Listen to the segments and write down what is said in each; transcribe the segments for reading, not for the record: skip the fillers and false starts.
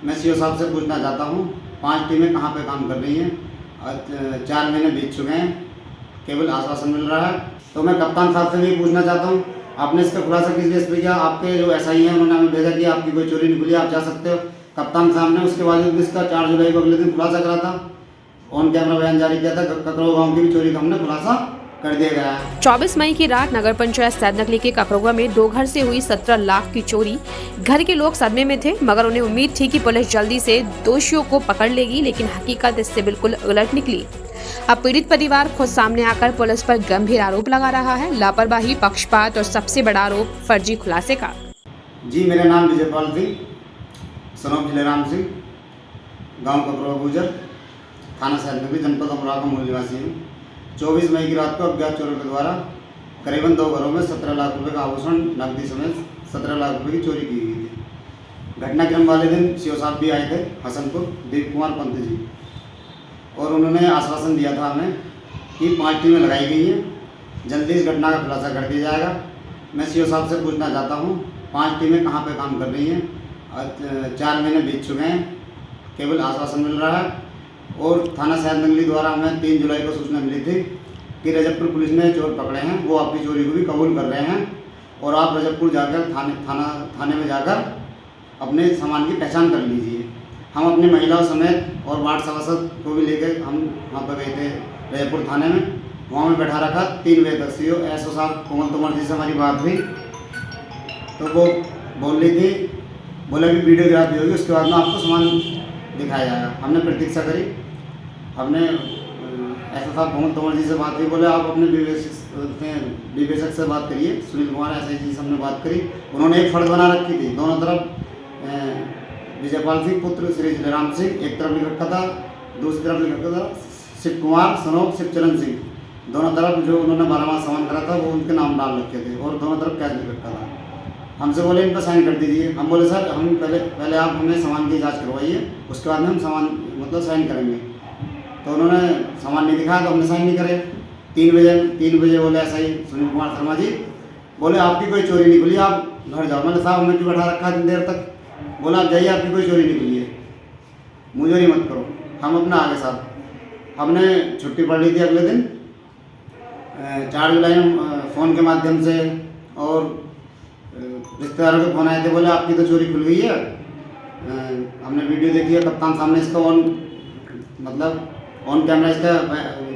मैं सीओ साहब से पूछना चाहता हूँ 5 टीमें कहाँ पे काम कर रही हैं। 4 महीने बीत चुके हैं, केवल आश्वासन मिल रहा है। तो मैं कप्तान साहब से भी पूछना चाहता हूँ, आपने इसका खुलासा किस बेस पे किया? आपके जो एसआई हैं उन्होंने हमें भेजा कि आपकी कोई चोरी नहीं खुली, आप जा सकते हो। कप्तान साहब ने उसके बावजूद भी इसका 4 जुलाई को अगले दिन खुलासा करा था, ऑन कैमरा बयान जारी किया था। ककरो गाँव की भी चोरी का हमने खुलासा कर दिया गया है। 24 मई की रात नगर पंचायत सैदनगली के कपरौवा में 2 घर से हुई 17 लाख की चोरी। घर के लोग सदमे में थे, मगर उन्हें उम्मीद थी कि पुलिस जल्दी से दोषियों को पकड़ लेगी, लेकिन हकीकत इससे बिल्कुल उलट निकली। अब पीड़ित परिवार खुद सामने आकर पुलिस पर गंभीर आरोप लगा रहा है, लापरवाही, पक्षपात और सबसे बड़ा आरोप फर्जी खुलासे का। जी, मेरा नाम विजयपाल सिंह, सनोप जिले राम सिंह, गाँव कपरौवा गुजर, थाना सैदनगली, जनपद अमरोहा का मूल निवासी हूँ। 24 मई की रात को अज्ञात चोरों के द्वारा करीबन 2 घरों में 17 लाख रुपए का आभूषण, नकदी समेत 17 लाख रुपए की चोरी की गई थी। घटनाक्रम वाले दिन सीओ साहब भी आए थे हसनपुर, दीप कुमार पंत जी, और उन्होंने आश्वासन दिया था हमें कि 5 टीमें लगाई गई हैं, जल्दी इस घटना का खुलासा कर दिया जाएगा। मैं सीओ साहब से पूछना चाहता हूँ 5 टीमें कहाँ पे काम कर रही हैं? 4 महीने बीत चुके हैं, केवल आश्वासन मिल रहा है। और थाना सैदनगली द्वारा हमें 3 जुलाई को सूचना मिली थी कि रजबपुर पुलिस ने चोर पकड़े हैं, वो आपकी चोरी को भी कबूल कर रहे हैं और आप रजबपुर जाकर थाने में जाकर अपने सामान की पहचान कर लीजिए। हम अपनी महिलाओं समेत और वार्ड सभासद को भी लेकर हम वहाँ पर गए थे रजबपुर थाने में। वहाँ में बैठा रखा 3 बजे तक। सीओ एसओ साहब कोमल तोमर जी से हमारी बात हुई तो वो बोल रही थी, बोला कि वीडियोग्राफी होगी, उसके बाद में आपको सामान दिखाया जाएगा। हमने प्रतीक्षा करी, हमने एसओ साहब कोमल तोमर जी से बात हुई, बोले आप अपने विवेचक से बात करिए, सुनील कुमार एसआई जी से हमने बात करी। उन्होंने एक फर्द बना रखी थी, दोनों तरफ विजयपाल सिंह पुत्र श्री जयराम सिंह, एक तरफ लिख रखा था, दूसरी तरफ लिख रखा था शिव कुमार सनोप शिवचरण सिंह। दोनों तरफ जो उन्होंने 12वां सामान करा था वो उनके नाम डाल रखे थे और दोनों तरफ कैश लिख रखा था। हमसे बोले इन पर साइन कर दीजिए। हम बोले सर हम पहले आप हमें सामान की जांच करवाइए, उसके बाद में हम सामान साइन करेंगे। तो उन्होंने सामान नहीं दिखाया तो हमने साइन नहीं करे। 3 बजे बोले एसआई सुनील कुमार शर्मा जी, बोले आपकी कोई चोरी नहीं खुली, आप घर जाओ। मैंने साहब हमें क्यों बैठा रखा है इतनी देर तक? बोला आप जाइए, आपकी कोई चोरी नहीं खुली है, मुझे मत करो, हम अपना आगे साहब। हमने छुट्टी पड़ ली थी अगले दिन 4 जुलाई में फ़ोन के माध्यम से, और रिश्तेदारों के फ़ोन आए थे, बोले आपकी तो चोरी खुल गई है। हमने वीडियो देखी है, कप्तान साहब ने इसका ऑन कैमरा इसका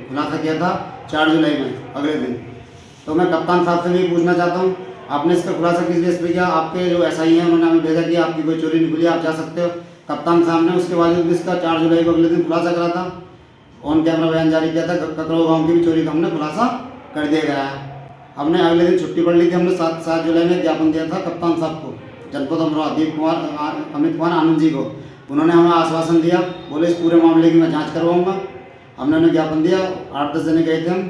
खुलासा किया था 4 जुलाई में अगले दिन। तो मैं कप्तान साहब से भी पूछना चाहता हूँ, आपने इसका खुलासा किस बेस पे किया? आपके जो एसआई हैं उन्होंने हमें भेजा कि आपकी कोई चोरी नहीं खुली, आप जा सकते हो। कप्तान साहब ने उसके बावजूद भी इसका 4 जुलाई को अगले दिन खुलासा करा था, ऑन कैमरा बयान जारी किया था। ककरो गाँव की भी चोरी का हमने खुलासा कर दिया गया है। हमने अगले दिन छुट्टी पड़ ली थी, हमने 7 जुलाई में ज्ञापन दिया था कप्तान साहब को, जनपद अमरोहा, दीप कुमार अमित कुमार आनंद जी को। उन्होंने हमें आश्वासन दिया, बोले इस पूरे मामले की मैं जांच करवाऊंगा। हमने उन्हें ज्ञापन दिया, 8-10 जने गए थे हम,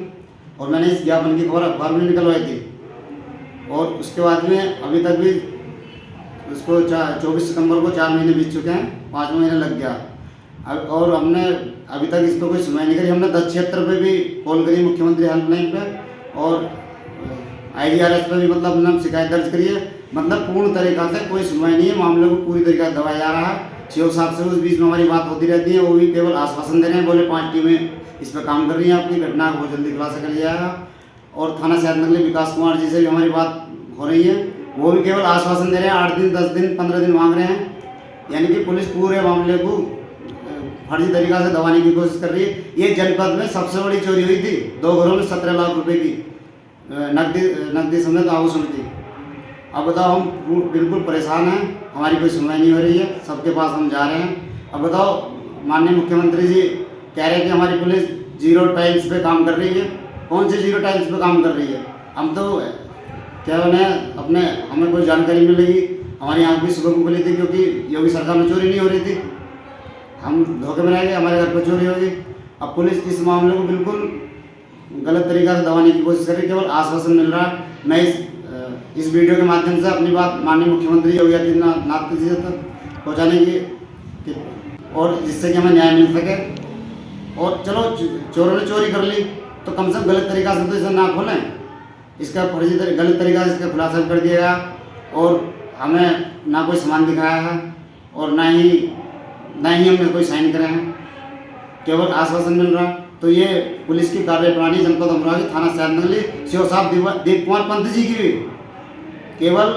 और मैंने इस ज्ञापन की खबर अखबार में निकलवाई थी। और उसके बाद में अभी तक भी उसको 24 सितंबर को 4 महीने बीत चुके हैं, 5 महीने लग गया। और हमने अभी तक इस पर कोई सुनवाई नहीं करी। हमने 1076 पे भी कॉल करी, मुख्यमंत्री हेल्पलाइन पे, और IGRS पे भी हमने शिकायत दर्ज करी है। पूर्ण तरीक़ा से कोई सुनवाई नहीं है, मामले को पूरी तरीक़ा से दबाया जा रहा है। सीओ साहब से उस बीच में हमारी बात होती रहती है, वो भी केवल आश्वासन दे रहे हैं, बोले 5 टीमें इस पर काम कर रही हैं, आपकी घटना को जल्दी खुलासा कर लिया जाएगा। और थाना सैदनगली विकास कुमार जी से भी हमारी बात हो रही है, वो भी केवल आश्वासन दे रहे हैं, 8 दिन 10 दिन 15 दिन मांग रहे हैं। यानी कि पुलिस पूरे मामले को फर्जी तरीक़ा से दबाने की कोशिश कर रही है। ये जनपद में सबसे बड़ी चोरी हुई थी, 2 घरों में 17 लाख रुपए की नकदी समेत आभूषण थी। अब बताओ, हम बिल्कुल परेशान हैं, हमारी कोई सुनवाई नहीं हो रही है, सबके पास हम जा रहे हैं। अब बताओ, माननीय मुख्यमंत्री जी कह रहे हैं कि हमारी पुलिस 0 टाइल्स पे काम कर रही है। कौन से 0 टाइल्स पे काम कर रही है? हम तो क्या हमें कोई जानकारी मिलेगी, हमारी आँख भी सुबह को खुली थी, क्योंकि योगी सरकार में चोरी नहीं हो रही थी। हम धोखे में रह गए, हमारे घर पर चोरी होगी। अब पुलिस इस मामले को बिल्कुल गलत तरीक़ा से दबाने की कोशिश कर रही है, केवल आश्वासन मिल रहा है। मैं इस वीडियो के माध्यम से अपनी बात माननीय मुख्यमंत्री योगी आदित्यनाथ जी तक पहुँचाने की, और जिससे कि हमें न्याय मिल सके। और चलो, चोरों ने चोरी कर ली तो कम से कम गलत तरीक़ा से तो इसे ना खोलें, इसका गलत तरीक़ा से इसका खुलासा कर दिया गया। और हमें ना कोई सामान दिखाया है, और ना ही हमने कोई साइन करे हैं, केवल आश्वासन मिल रहा। तो ये पुलिस की कार्यप्रणाली जनपद अमरोहा की थाना सैदनगली सीओ साहब दीप कुमार पंत जी की भी केवल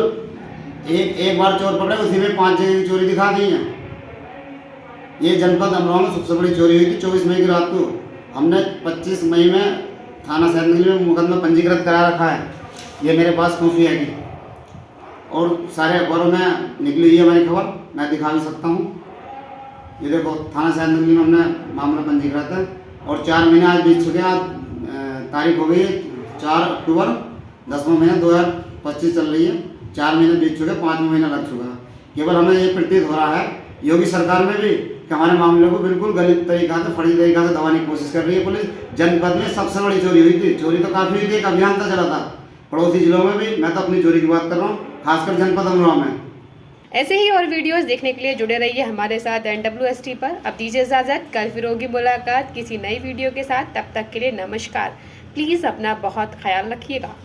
एक बार चोर पकड़े, उसी में 5 जगह की चोरी दिखा दी है। ये जनपद अमरोहा में सबसे बड़ी चोरी हुई थी 24 मई की रात को। हमने 25 मई में थाना सैदनगली में मुकदमा पंजीकृत करा रखा है। ये मेरे पास कॉपी है कि और सारे अखबारों में निकली हुई है हमारी खबर, मैं दिखा भी सकता हूँ। ये देखो थाना सैदनगली में हमने मामला पंजीकृत है और 4 महीने आज बीत चुके हैं। आज तारीख हो गई 4 अक्टूबर, 10वां महीना 2025 चल रही है। 4 महीने बीत चुके, 5वां महीना लग चुका है। केवल हमें ये प्रतीत हो रहा है योगी सरकार में भी कि हमारे मामले को बिल्कुल गलत तरीका से, फर्जी तरीका से दबाने की कोशिश कर रही है पुलिस। जनपद में सबसे बड़ी चोरी हुई थी, चोरी तो काफ़ी हुई थी, एक अभियान था चला था पड़ोसी जिलों में भी। मैं तो अपनी चोरी की बात कर रहा हूँ, खासकर जनपद अमरोहा में। ऐसे ही और वीडियोस देखने के लिए जुड़े रहिए हमारे साथ NWST पर। अब दीजिए इजाजत, कल फिर होगी मुलाकात किसी नई वीडियो के साथ। तब तक के लिए नमस्कार। प्लीज़ अपना बहुत ख्याल रखिएगा।